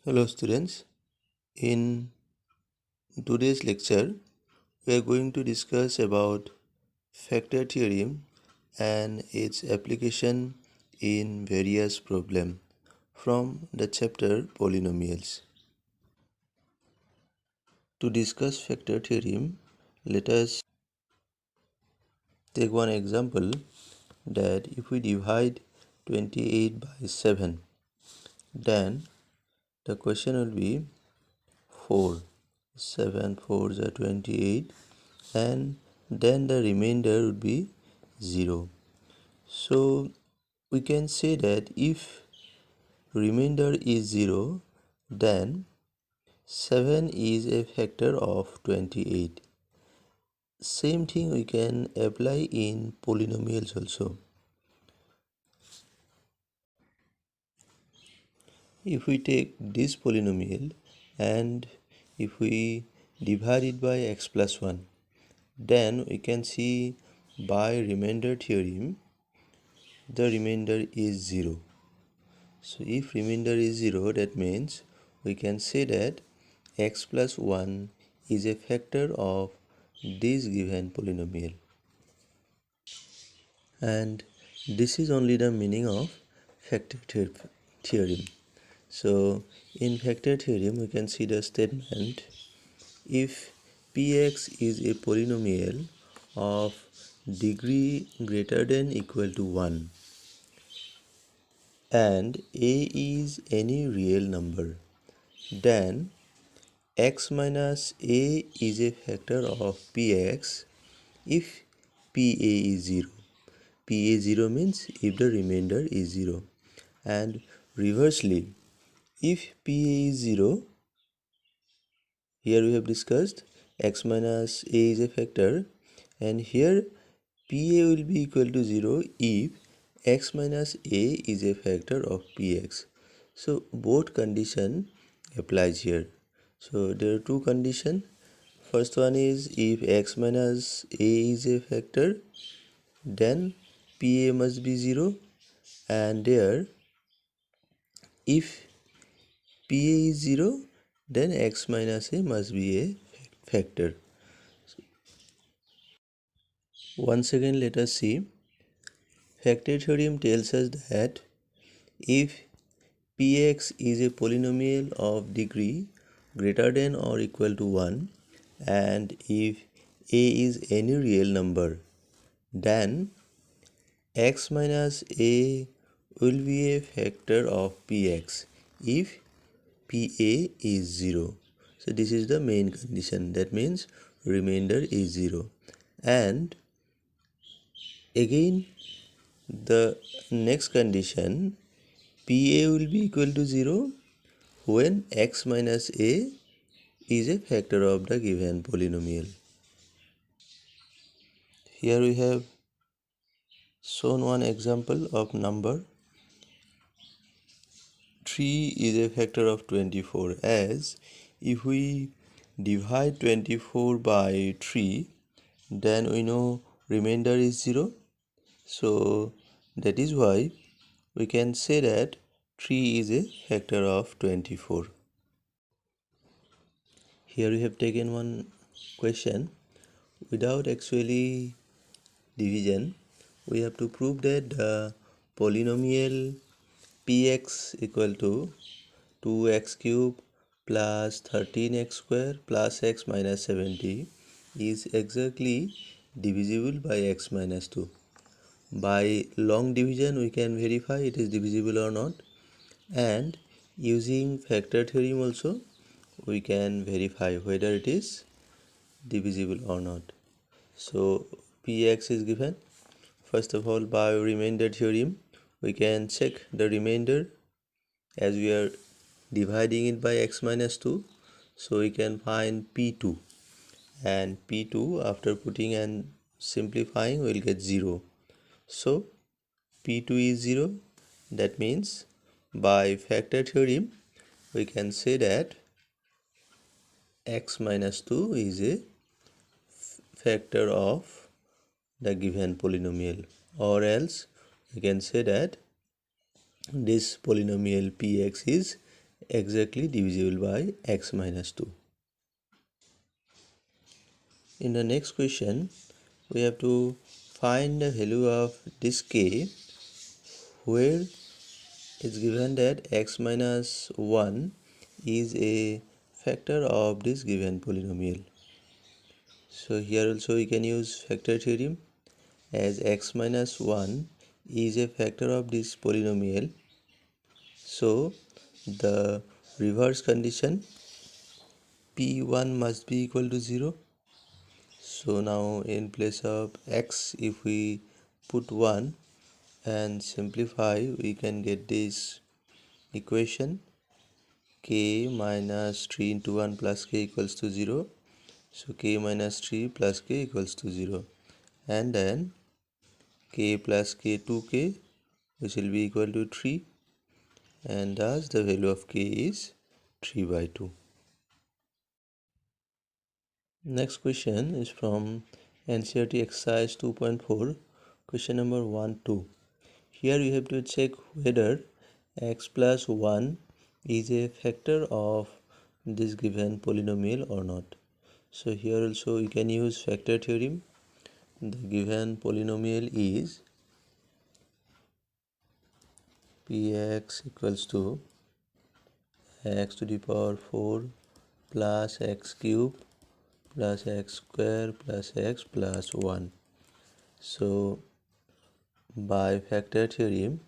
Hello students, in today's lecture we are going to discuss about factor theorem and its application in various problems from the chapter polynomials. To discuss factor theorem, let us take one example that if we divide 28 by 7, then the question will be 4. 7 4s are 28, and then the remainder would be 0. So we can say that if remainder is 0, then 7 is a factor of 28. Same thing we can apply in polynomials also. If we take this polynomial and if we divide it by x plus 1, then we can see by remainder theorem the remainder is 0. So if remainder is 0, that means we can say that x plus 1 is a factor of this given polynomial. And this is only the meaning of factor theorem. So in factor theorem we can see the statement: if px is a polynomial of degree greater than equal to 1 and a is any real number, then x minus a is a factor of px if pa is 0. pa 0 means if the remainder is 0, and reversely, if pa is 0, here we have discussed x minus a is a factor, and here pa will be equal to 0 if x minus a is a factor of px. So both condition applies here. So there are two conditions. First one is if x minus a is a factor, then pa must be 0, and there if pa is 0, then x minus a must be a factor. Once again, let us see. Factor theorem tells us that if px is a polynomial of degree greater than or equal to 1 and if a is any real number, then x minus a will be a factor of px if pa is 0. So this is the main condition. That means remainder is 0. And again, the next condition, pa will be equal to 0 when x minus a is a factor of the given polynomial. Here we have shown one example of number 3 is a factor of 24, as if we divide 24 by 3, then we know remainder is 0. So that is why we can say that 3 is a factor of 24. Here we have taken one question without actually division. We have to prove that the polynomial px equal to 2x cube plus 13x square plus x minus 70 is exactly divisible by x minus 2. By long division we can verify it is divisible or not, and using factor theorem also we can verify whether it is divisible or not. So px is given. First of all, by remainder theorem we can check the remainder, as we are dividing it by x minus 2, so we can find p2, and p2 after putting and simplifying we will get 0. So p2 is 0. That means by factor theorem we can say that x minus 2 is a factor of the given polynomial, or else we can say that this polynomial px is exactly divisible by x minus 2. In the next question, we have to find the value of this k where it's given that x minus 1 is a factor of this given polynomial. So here also we can use factor theorem, as x minus 1 is a factor of this polynomial. So the reverse condition p1 must be equal to 0. So now in place of x, if we put 1 and simplify, we can get this equation k minus 3 into 1 plus k equals to 0. So k minus 3 plus k equals to 0, and then k plus k 2k, which will be equal to 3, and thus the value of k is 3 by 2. Next question is from IX-CH2 exercise 2.4, question number 1, 2. Here you have to check whether x plus 1 is a factor of this given polynomial or not. So here also you can use factor theorem. The given polynomial is px equals to x to the power 4 plus x cube plus x square plus x plus 1. So by factor theorem,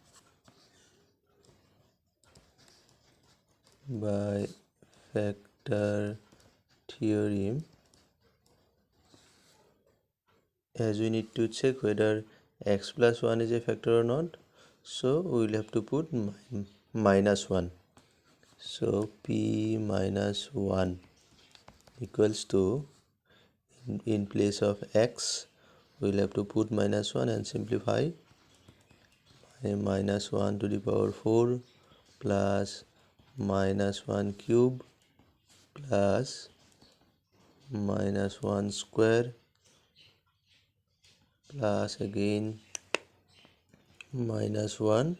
as we need to check whether x plus 1 is a factor or not, so we will have to put minus 1. So p minus 1 equals to, in place of x, we will have to put minus 1 and simplify. Minus 1 to the power 4 plus minus 1 cube plus minus 1 square plus again minus 1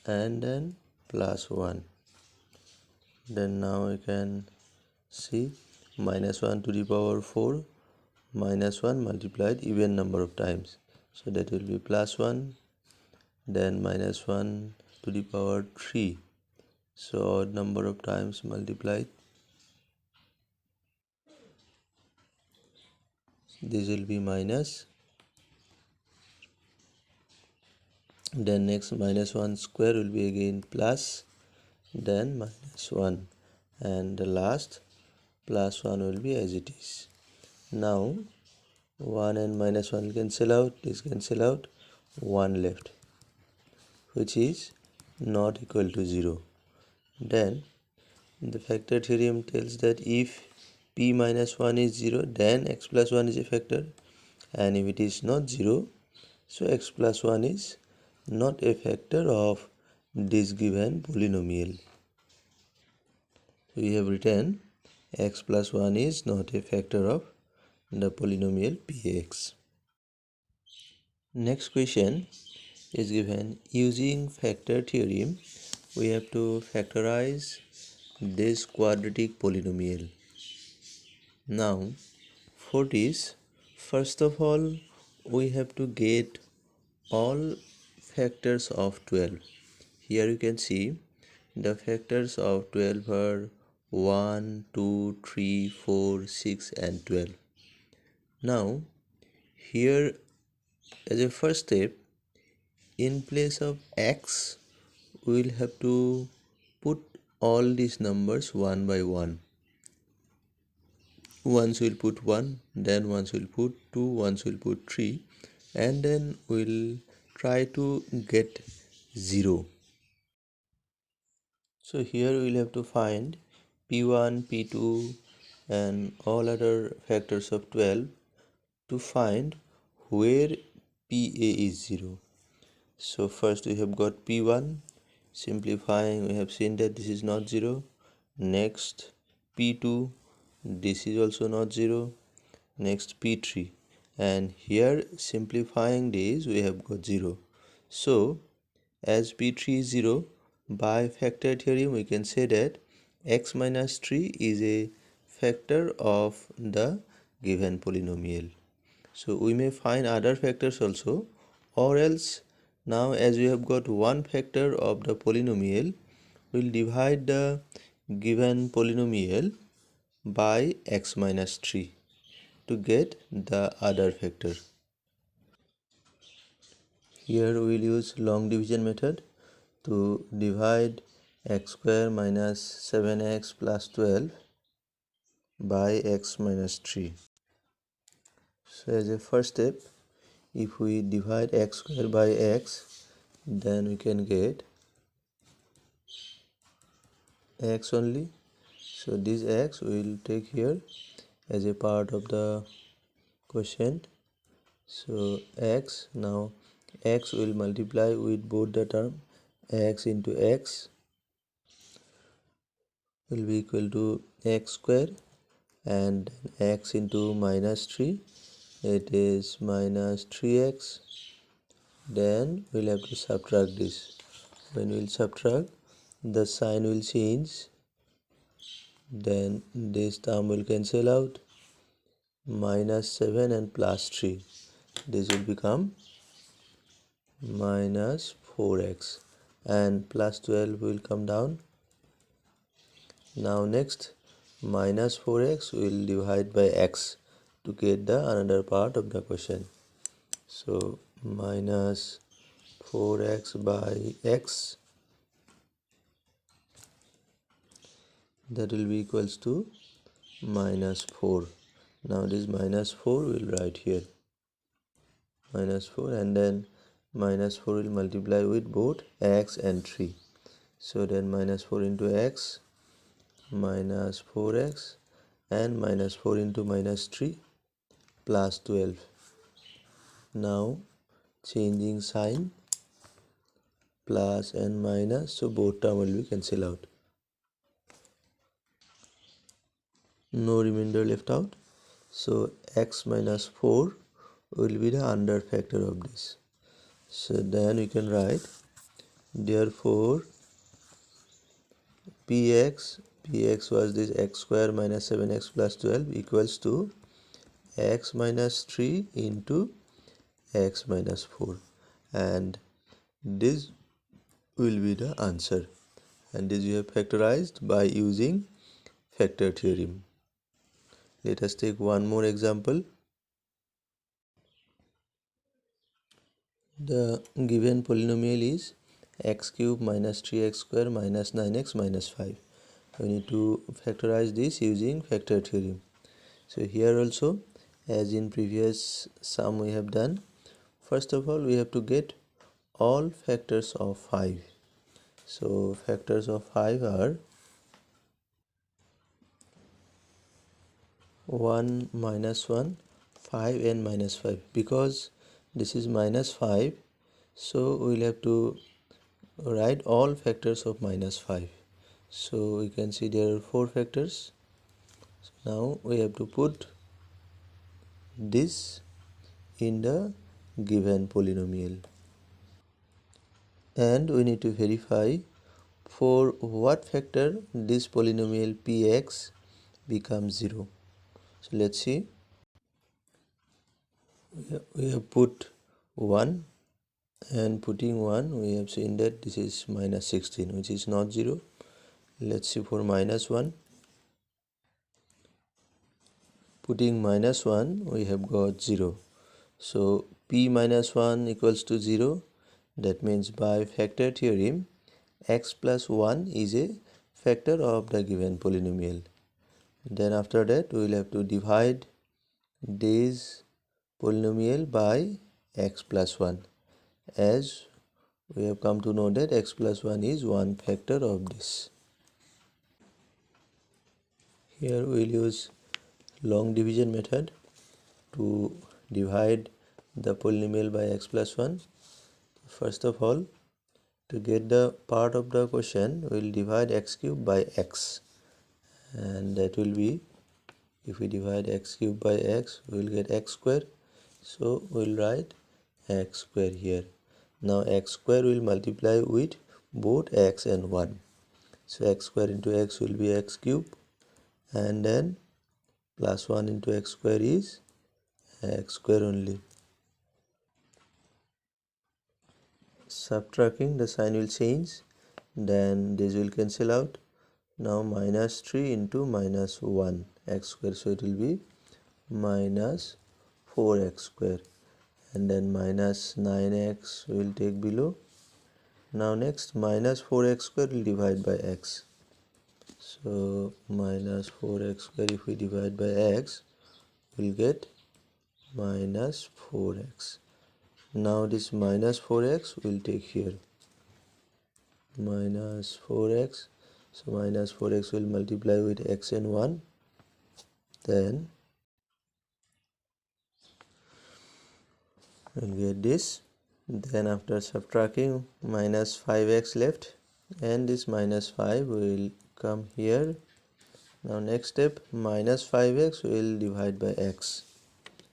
and then plus 1. Then now we can see minus 1 to the power 4 minus 1 multiplied even number of times. So that will be plus 1, then minus 1 to the power 3. So odd number of times multiplied. This will be minus. Then next minus 1 square will be again plus, then minus 1, and the last plus 1 will be as it is. Now 1 and minus 1 cancel out, this cancel out, 1 left, which is not equal to 0. Then the factor theorem tells that if p minus 1 is 0, then x plus 1 is a factor, and if it is not 0, so x plus 1 is not a factor of this given polynomial. So we have written x plus 1 is not a factor of the polynomial px. Next question is given, using factor theorem we have to factorize this quadratic polynomial. Now for this, first of all we have to get all factors of 12. Here you can see the factors of 12 are 1, 2, 3, 4, 6 and 12. Now here, as a first step, in place of x we will have to put all these numbers one by one. Once we'll put 1, then once we'll put 2, once we'll put 3, and then we'll try to get 0. So here we'll have to find p1, p2 and all other factors of 12 to find where pa is 0. So first we have got p1, simplifying we have seen that this is not 0. Next p2, this is also not 0. Next p3, and here simplifying this we have got 0. So as p3 is 0, by factor theorem we can say that x minus 3 is a factor of the given polynomial. So we may find other factors also, or else now as we have got one factor of the polynomial, we'll divide the given polynomial by x minus 3 to get the other factor. Here we will use long division method to divide x square minus 7x plus 12 by x minus 3. So as a first step, if we divide x square by x, then we can get x only. So this x we will take here as a part of the quotient. So x, now x will multiply with both the term, x into x will be equal to x square, and x into minus 3, it is minus 3x. Then we'll have to subtract this. When we'll subtract, the sign will change, then this term will cancel out, minus 7 and plus 3, this will become minus 4x, and plus 12 will come down. Now next, minus 4x will divide by x to get the another part of the question. So minus 4x by x, that will be equals to minus 4. Now this minus 4 will write here, minus 4, and then minus 4 will multiply with both x and 3. So then minus 4 into x, minus 4x, and minus 4 into minus 3 plus 12. Now changing sign, plus and minus, so both term will be cancelled out. No remainder left out. So x minus 4 will be the under factor of this. So then we can write, therefore px was this x square minus 7x plus 12 equals to x minus 3 into x minus 4, and this will be the answer, and this we have factorized by using factor theorem. Let us take one more example. The given polynomial is x cube minus 3x square minus 9x minus 5. We need to factorize this using factor theorem. So here also, as in previous sum we have done, first of all we have to get all factors of 5. So factors of 5 are 1, minus 1, 5 and minus 5. Because this is minus 5, so we will have to write all factors of minus 5. So we can see there are 4 factors. So now we have to put this in the given polynomial, and we need to verify for what factor this polynomial px becomes 0. So let's see. We have put 1, and putting 1 we have seen that this is minus 16, which is not 0. Let's see for minus 1. Putting minus 1 we have got 0. So p minus 1 equals to 0. That means by factor theorem x plus 1 is a factor of the given polynomial. Then after that we will have to divide this polynomial by x plus 1, as we have come to know that x plus 1 is one factor of this. Here we will use long division method to divide the polynomial by x plus 1. First of all, to get the part of the question, we will divide x cube by x, and that will be, if we divide x cube by x, we will get x square. So we will write x square here. Now x square will multiply with both x and 1. So x square into x will be x cube, and then plus 1 into x square is x square only. Subtracting, the sign will change, then this will cancel out. Now minus 3 into minus 1 x square, so it will be minus 4x square, and then minus 9x will take below. Now next, minus 4x square will divide by x. So minus 4x square, if we divide by x, we'll get minus 4x. Now this minus 4x will take here, minus 4x. So minus 4x will multiply with x and 1. Then we'll get this. Then after subtracting, minus 5x left, and this minus 5 will come here. Now next step, minus 5x will divide by x.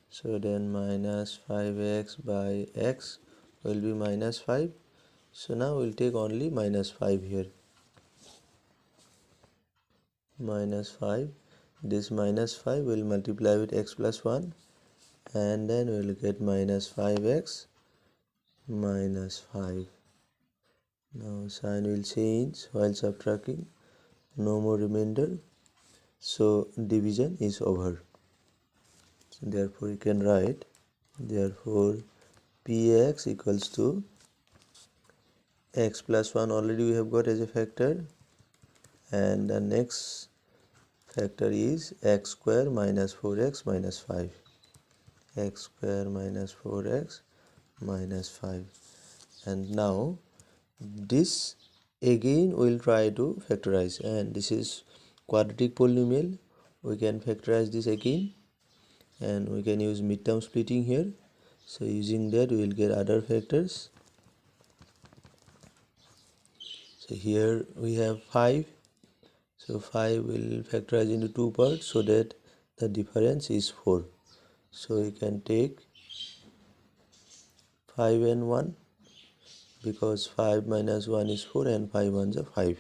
So then minus 5x by x will be minus 5. So now we'll take only minus 5 here. Minus 5. This minus 5 will multiply with x plus 1, and then we'll get minus 5x minus 5. Now sign will change while subtracting. No more remainder. So division is over. So therefore you can write, therefore px equals to x plus 1 already we have got as a factor, and the next factor is x square minus 4x minus 5. X square minus 4x minus 5. And now this again we'll try to factorize, and this is quadratic polynomial. We can factorize this again, and we can use midterm splitting here. So using that we will get other factors. So here we have 5. So 5 will factorize into 2 parts, so that the difference is 4. So you can take 5 and 1, because 5 minus 1 is 4 and 5 ones are 5.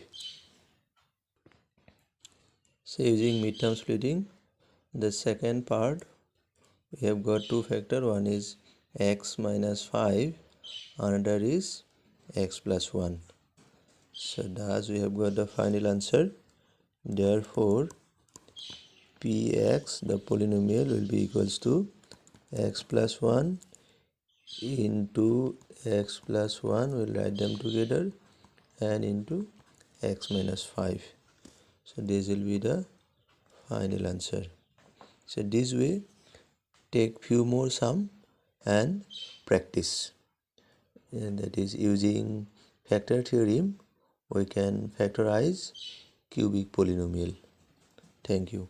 So using midterm splitting, the second part we have got two factors. One is x minus 5, another is x plus 1. So thus we have got the final answer. Therefore px, the polynomial, will be equals to x plus 1 into x plus 1, we'll write them together, and into x minus 5. So this will be the final answer. So this way, take few more sum and practice, and that is using factor theorem we can factorize cubic polynomial. Thank you.